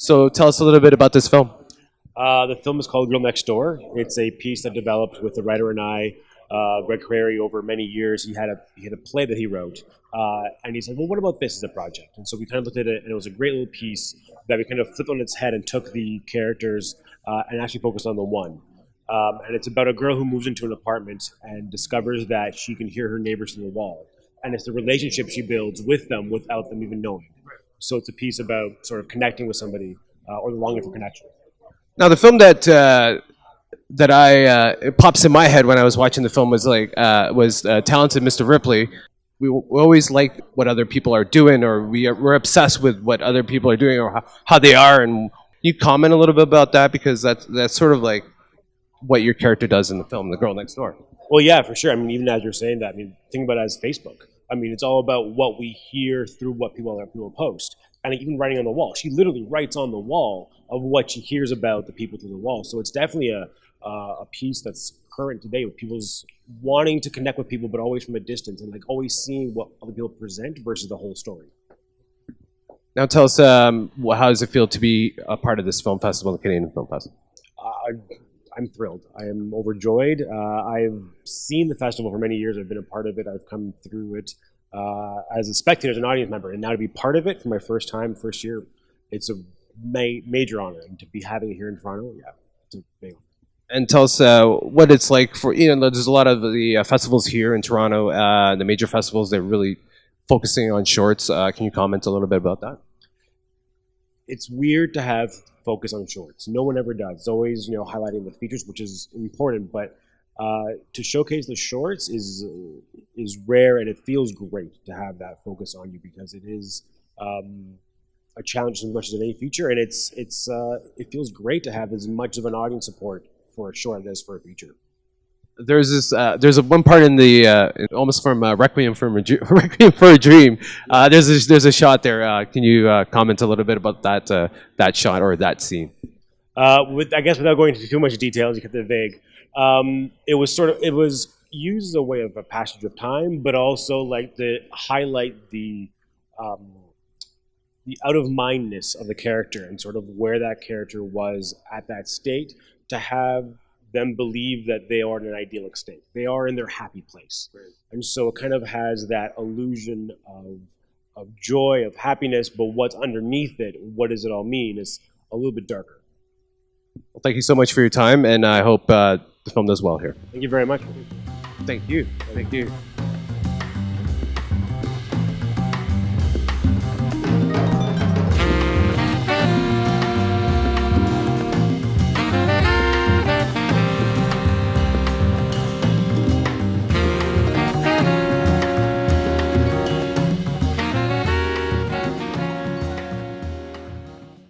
So tell us a little bit about this film. The film is called Girl Next Door. It's a piece that developed with the writer and I, Greg Carreri, over many years. He had a play that he wrote, and he said, "Well, what about this as a project?" And so we kind of looked at it, and it was a great little piece that we kind of flipped on its head and took the characters and actually focused on the one. And it's about a girl who moves into an apartment and discovers that she can hear her neighbors through the wall, and it's the relationship she builds with them without them even knowing. So it's a piece about sort of connecting with somebody or the longing for connection. Now, the film that it pops in my head when I was watching the film was Talented Mr. Ripley. We always like what other people are doing, or we're obsessed with what other people are doing or how they are. And can you comment a little bit about that, because that's sort of like what your character does in the film, The Girl Next Door. Well, yeah, for sure. I mean, even as you're saying that, I mean, think about it as Facebook. I mean, it's all about what we hear through what people post. And even writing on the wall. She literally writes on the wall of what she hears about the people through the wall. So it's definitely a piece that's current today, with people's wanting to connect with people, but always from a distance, and like always seeing what other people present versus the whole story. Now tell us, how does it feel to be a part of this film festival, the Canadian Film Festival? I'm thrilled. I am overjoyed. I've seen the festival for many years. I've been a part of it. I've come through it as a spectator, as an audience member, and now to be part of it for my first year, it's a major honor. And to be having it here in Toronto, yeah, it's a big honor. And tell us what it's like for, there's a lot of the festivals here in Toronto, the major festivals, they're really focusing on shorts. Can you comment a little bit about that? It's weird to have focus on shorts. No one ever does. It's always, highlighting the features, which is important, but to showcase the shorts is rare, and it feels great to have that focus on you, because it is a challenge as much as any feature, and it feels great to have as much of an audience support for a short as for a feature. There's a one part in the almost from Requiem for a Dream. There's a shot there. Can you comment a little bit about that shot or that scene? I guess without going into too much details, you kept it vague. It was used as a way of a passage of time, but also like to highlight the out of mindness of the character and sort of where that character was at that state, to have them believe that they are in an idyllic state. They are in their happy place. Right. And so it kind of has that illusion of joy, of happiness, but what's underneath it, what does it all mean, is a little bit darker. Well, thank you so much for your time, and I hope the film does well here. Thank you very much. Thank you. Thank you.